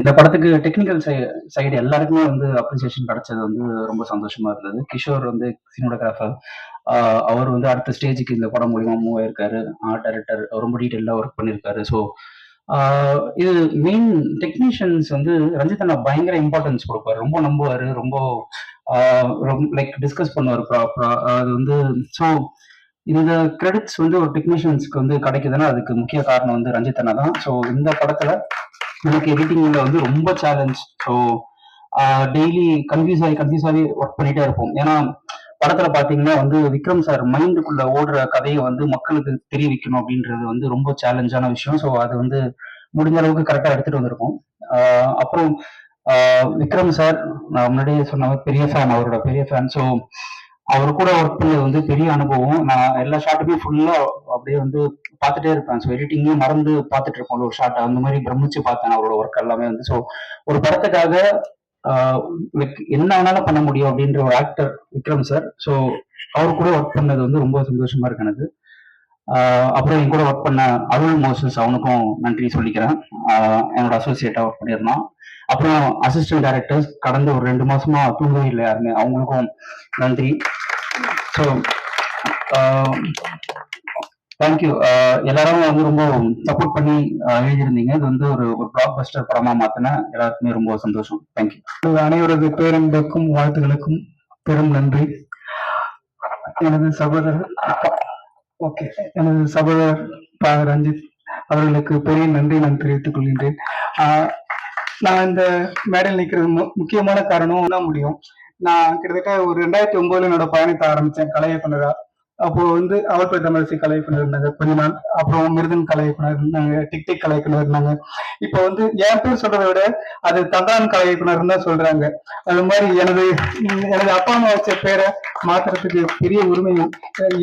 இந்த படத்துக்கு technical side எல்லாருக்குமே வந்து அப்ரிசியேஷன் கிடைச்சது வந்து ரொம்ப சந்தோஷமா இருந்தது. கிஷோர் வந்து சினிமாட்டோகிராஃபர், அவர் வந்து அடுத்த ஸ்டேஜுக்கு இந்த படம் மூலியமா மூவ் ஆயிருக்காரு. ஆர்ட் டைரக்டர் ரொம்ப டீட்டெயிலாக ஒர்க் பண்ணியிருக்காரு. ஸோ இது மெயின் டெக்னீஷியன்ஸ் வந்து ரஞ்சித் அண்ணா பயங்கர இம்பார்ட்டன்ஸ் கொடுப்பாரு, ரொம்ப நம்புவாரு, ரொம்ப லைக் டிஸ்கஸ் பண்ணுவார் ப்ராப்பரா. அது வந்து ஸோ இந்த கிரெடிட்ஸ் வந்து ஒரு டெக்னீஷியன்ஸ்க்கு வந்து கிடைக்குதுன்னா அதுக்கு முக்கிய காரணம் வந்து ரஞ்சித் அண்ணா தான். ஸோ இந்த படத்துல எனக்கு எடிட்டிங்ல வந்து ரொம்ப சேலஞ்ச். ஸோ டெய்லி கன்ஃபியூஸ் ஆகி ஒர்க் பண்ணிட்டே இருப்போம். ஏன்னா படத்துல பாத்தீங்கன்னா வந்து விக்ரம் சார் மைண்டுக்குள்ள ஓடுற கதையை வந்து மக்களுக்கு தெரிவிக்கணும் அப்படின்றது வந்து ரொம்ப சேலஞ்சான விஷயம். ஸோ அது வந்து முடிஞ்ச அளவுக்கு கரெக்டா எடுத்துட்டு வந்திருக்கோம். அப்புறம் விக்ரம் சார், நான் முன்னாடியே சொன்ன மாதிரி பெரிய ஃபேன், அவரோட பெரிய ஃபேன். ஸோ அவர் கூட ஒர்க் பண்ணது வந்து பெரிய அனுபவம். நான் எல்லா ஷாட்டுமே ஃபுல்லா அப்படியே வந்து பார்த்துட்டே இருப்பேன். ஸோ எடிட்டிங்கே மறந்து பார்த்துட்டு இருப்போம் ஒரு ஷாட், அந்த மாதிரி பிரமிச்சு பார்த்தேன் அவரோட ஒர்க் எல்லாமே வந்து. ஸோ ஒரு படத்துக்காக என்ன வேணாலும் பண்ண முடியும் அப்படின்ற ஒரு ஆக்டர் விக்ரம் சார். ஸோ அவர் கூட ஒர்க் பண்ணது வந்து ரொம்ப சந்தோஷமா இருக்கு எனக்கு. அப்புறம் என் கூட ஒர்க் பண்ண அருள் மோசஸ், அவனுக்கும் நன்றி சொல்லிக்கிறேன். என்னோட அசோசியேட்டா ஒர்க் பண்ணியிருந்தான். அப்புறம் அசிஸ்டன்ட் டைரக்டர்ஸ் கடந்த ஒரு 2 மாசமா தூங்கவே இல்லை யாருமே, அவங்களுக்கும் நன்றி. So thank you. எல்லாரும் வந்து ரொம்ப சப்போர்ட் பண்ணி எழுதியிருந்தீங்க. இது வந்து ஒரு பிளாக் பஸ்டர் படமா மாத்தின எல்லாருக்குமே ரொம்ப சந்தோஷம். தேங்க்யூ. அனைவரது பேரன்புக்கும் வாழ்த்துகளுக்கும் பெரும் நன்றி. எனது சகோதரர் ஓகே எனது சகோதரர் ரஞ்சித் அவர்களுக்கு பெரிய நன்றி நான் தெரிவித்துக் கொள்கின்றேன். நான் இந்த மேடையில் நிற்கிறது முக்கியமான காரணம் தான் முடியும். நான் கிட்டத்தட்ட ஒரு 2009 என்னோட பயணத்தை ஆரம்பிச்சேன் கலை இயக்குனரா. அப்போ வந்து அவள் தமிழரசி கலை இயக்குனர் இருந்தாங்க கொஞ்ச நாள், அப்புறம் மிருதன் கலை இயக்குனர் இருந்தாங்க, டிக்டிக் கலை இயக்குனர் இருந்தாங்க. இப்போ வந்து என் பேர் சொல்றதை விட அது தந்தான் கலை இயக்குனர் தான் சொல்றாங்க. அது மாதிரி எனது அப்பா அம்மா வச்ச பேரை மாத்துறதுக்கு பெரிய உரிமை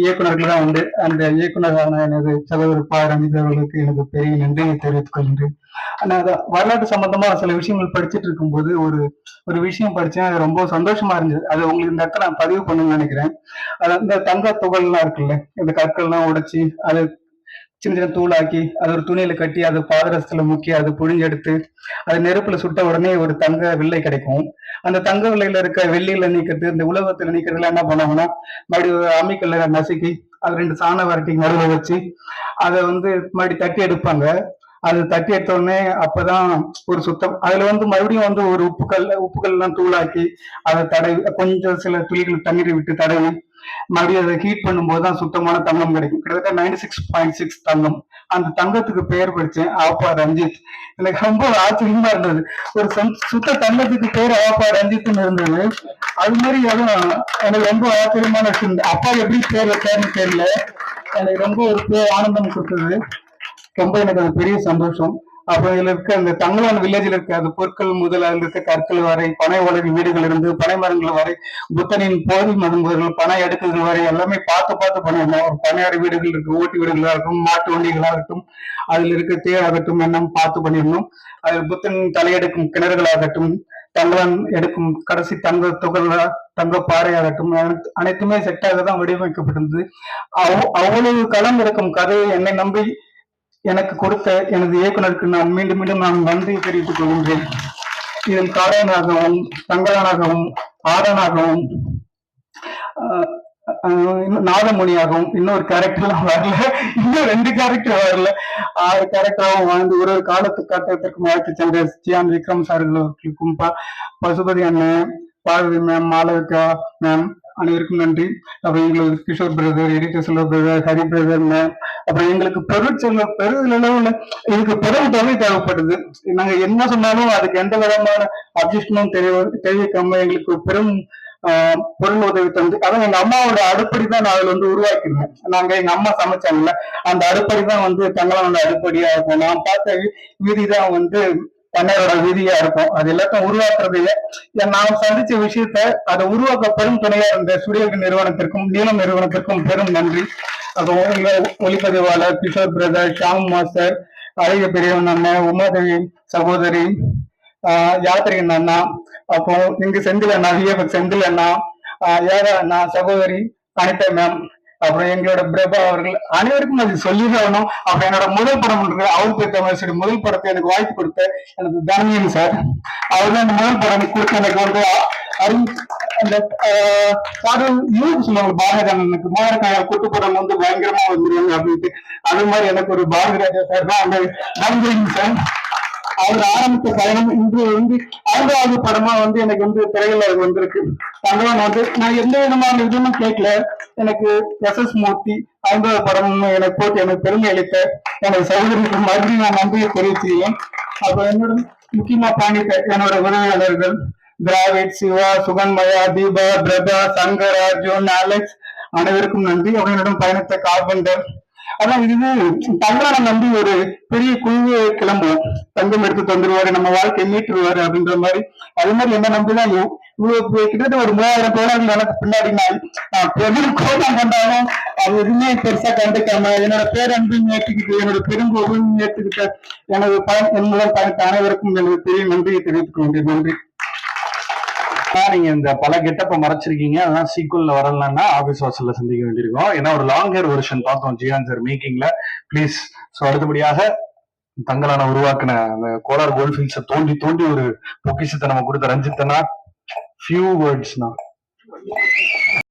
இயக்குனர்கள் தான் உண்டு. அந்த இயக்குனரான எனது சகோதரர் ரஞ்சித் அவர்களுக்கு எனக்கு பெரிய நன்றியை தெரிவித்துக் கொள்கின்றேன். நான் வரலாற்று சம்பந்தமா சில விஷயங்கள் படிச்சுட்டு இருக்கும்போது ஒரு விஷயம் படிச்சேன், அது ரொம்ப சந்தோஷமா இருந்தது. அது உங்களுக்கு இந்த இடத்துல நான் பதிவு பண்ணணும்னு நினைக்கிறேன். அது இந்த தங்க துகள்லாம் இருக்குல்ல, இந்த கற்கள்லாம் உடைச்சி அது சின்ன சின்ன தூளாக்கி அது ஒரு துணியில கட்டி அது பாதரசத்துல முக்கி அது புழிஞ்சு எடுத்து அது நெருப்புல சுட்ட உடனே ஒரு தங்க வில்லை கிடைக்கும். அந்த தங்க வில்லையில இருக்க வெள்ளியில நீக்கிறது, இந்த உலகத்துல நீக்கிறதுல என்ன பண்ணுவாங்கன்னா மறுபடியும் அம்மிக்கல்ல நசுக்கி அது 2 சாண வரட்டி நடுவில் வச்சு அதை வந்து மறுபடியும் தட்டி எடுப்பாங்க. அது தட்டி எடுத்த உடனே அப்பதான் ஒரு சுத்தம். அதுல வந்து மறுபடியும் வந்து ஒரு உப்புகள் எல்லாம் தூளாக்கி அதை தடவி கொஞ்சம் சில துளிகள் தண்ணீரை விட்டு தடவி மறுபடியும் அதை ஹீட் பண்ணும்போது தான் சுத்தமான தங்கம் கிடைக்கும். கிட்டத்தட்ட 96.6 தங்கம். அந்த தங்கத்துக்கு பெயர் படிச்சேன் ஆப்பா ரஞ்சித். எனக்கு ரொம்ப ஆச்சரியமா இருந்தது. ஒரு சுத்த தங்கத்துக்கு பேர் ஆப்பா ரஞ்சித்னு இருந்தது. அது மாதிரி எனக்கு ரொம்ப ஆச்சரியமான விஷயம். அப்பா எப்படி பேர் வச்சாருன்னு தெரியல, எனக்கு ரொம்ப ஒரு ஆனந்தம் கொடுத்தது. ரொம்ப எனக்கு அது பெரிய சந்தோஷம். அப்புறம் இதுல இருக்க அந்த தங்கலான் வில்லேஜ்ல இருக்க அது பொருட்கள் முதல் அதில் இருக்க கற்கள் வரை, பனை உலக வீடுகள் இருந்து பனை மரங்கள் வரை, புத்தனின் போதி மதம்பர்கள், பனை அடுக்குகள் வரை எல்லாமே பார்த்து பண்ணிருந்தோம். ஒரு பனையாறு வீடுகள் இருக்கு, ஓட்டு வீடுகளா இருக்கும், மாட்டு வண்டிகளா இருக்கட்டும், அதுல இருக்க தேராகட்டும் எல்லாம் பார்த்து பண்ணிருந்தோம். அதில் புத்தன் தலையெடுக்கும் கிணறுகளாகட்டும், தங்கலான் எடுக்கும் கடைசி தங்க துகளா தங்க பாறையாகட்டும் அனைத்துமே செட்டாக தான் வடிவமைக்கப்பட்டிருந்தது. அவ்வளவு களம் இருக்கும் கதையை என்னை நம்பி எனக்கு கொடுத்த எனது இயக்குனருக்கு நான் மீண்டும் மீண்டும் நான் நன்றியை தெரிவித்துக் கொள்கின்றேன். இதில் காரனாகவும் தங்கலானாகவும் ஆரனாகவும் நாதமணியாகவும் இன்னொரு கேரக்டர்லாம் வரல, இன்னும் 2 கேரக்டர் வரல, 6 கேரக்டராகவும் வாழ்ந்து ஒரு காலத்து காட்டத்திற்கு வாழ்த்து சென்ற சியான் விக்ரம் சார்களுக்கும் பசுபதி அண்ணன், பார்வதி மேம், மாளவிகா மேம் அனைவருக்கும் நன்றி. அப்புறம் எங்களுக்கு கிஷோர் பிரதர், எடிட்டர் செல்வ பிரதர், ஹரி பிரதர் மேம், அப்புறம் எங்களுக்கு பெருளவுல இதுக்கு பெரும் தொகை தேவைப்படுது. நாங்க என்ன சொன்னாலும் அதுக்கு எந்த விதமான அப்ஜெக்ஷனும் தெரிவிக்காம எங்களுக்கு பெரும் பொருள் உதவி தந்து, அதான் எங்க அம்மாவோட அடுப்படி தான் நான் அதுல வந்து உருவாக்கிருந்தேன். நாங்க எங்க அம்மா சமைச்சாங்கல்ல, அந்த அடுப்படி தான் வந்து தங்களோட அடுப்படியா இருக்கும். நான் பார்த்த வீதி தான் வந்து பண்ணையோட வீதியா இருக்கும். அது எல்லாத்தையும் உருவாக்குறது நான் சந்திச்ச விஷயத்த அதை உருவாக்க பெரும் துணையா இருந்த ஸ்டுடியோ நிறுவனத்திற்கும் நீலம் நிறுவனத்திற்கும் பெரும் நன்றி. அப்புறம் ஒளிப்பதிவாளர் கிஷோர் பிரதர், ஷாம் மாஸ்டர், அழகிய பெரியவன் அண்ணன், உமாதேவி சகோதரி, யாத்திரிகன் அண்ணா, அப்புறம் இங்கு செந்தில் அண்ணா, விஎஃப்எக்ஸ் செந்தில் அண்ணா, ஏகா அண்ணா, சகோதரி அனிதா மேம், அப்புறம் எங்களோட பிரபா அவர்கள் அனைவருக்கும் அது சொல்லிடணும். அப்புறம் என்னோட முதல் படம் இருக்கு, அவர் பேர் தமிழ் முதல் படத்தை எனக்கு வாய்ப்பு கொடுத்த எனக்கு தனமியன் சார், அவர் தான் அந்த முதல் படம் கொடுத்து எனக்கு வந்து அந்த பாடல் யூஸ் சொல்லுவாங்க, பாரதிதாசனுக்கு மோகனக்காயால் கூட்டு படம் வந்து பயங்கரமா வந்துருவாங்க அப்படின்ட்டு, அது மாதிரி எனக்கு ஒரு பாரதிராஜா சார் தான் அந்த தனமியன் சார். அவர் ஆரம்பித்த பயணம் இன்று வந்து 6வது படமா வந்து எனக்கு வந்து திரையில வந்திருக்கு. தங்கவன் வந்து நான் எந்த விதமான இதுவும் கேட்கல, எனக்கு எஸ் மூர்த்தி 5வது படம் எனக்கு போட்டு எனக்கு பெருமை அளித்த எனக்கு சகோதரிக்கு மறுபடியும் நான் நன்றியை தெரிவிச்சுக்கிறேன். அப்புறம் என்னோட முக்கியமா பாண்டித்த என்னோட உதவியாளர்கள் திராவிட், சிவா, சுகன்மயா, தீபா, பிரபா, சங்கர், அர்ஜுன், அலெக்ஸ் அனைவருக்கும் நன்றி. அப்புறம் என்னோட பயணத்தை கார்பெண்டர், அதான் இது தங்கரான நம்பி ஒரு பெரிய குழுவை கிளம்புவோம், தங்கம் எடுத்து தந்துருவாரு, நம்ம வாழ்க்கையை மீட்டுருவாரு அப்படின்ற மாதிரி. அது மாதிரி என்ன நம்பிதான் இவ்வளவு கிட்டத்தட்ட ஒரு 3000 கோடாங்க எனக்கு பின்னாடி நான் பெரிய கோடம் கொண்டாலும் அது எதுவுமே பெருசா கண்டுக்காம என்னோட பேரன்பையும் ஏற்றுக்கிட்டு என்னோட பெருங்கோவையும் ஏற்றுக்கிட்ட எனது என்னுடன் பயணித்த அனைவருக்கும் எனக்கு பெரிய நன்றியை தெரிவித்துக் கொண்டேன். நன்றி. நீங்க இந்த பல கெட்டப்ப மறைச்சிருக்கீங்க, அதெல்லாம் சீக்குவல்ல வரலன்னா ஆபீஸ் வாசல்ல சந்திக்க வேண்டியிருக்கும். ஏன்னா ஒரு லாங் ஹேர் வெர்ஷன் பார்த்தோம் ஜியான் சார் மேக்கிங்ல. ப்ளீஸ். ஸோ அடுத்தபடியாக தங்களான உருவாக்குன அந்த கோலார் கோல்ஃபீல்ட்ஸை தோண்டி தோண்டி ஒரு பொக்கிஷத்தை நம்ம கொடுத்த ரஞ்சித்தனா ஃபியூ வேர்ட்ஸ்னா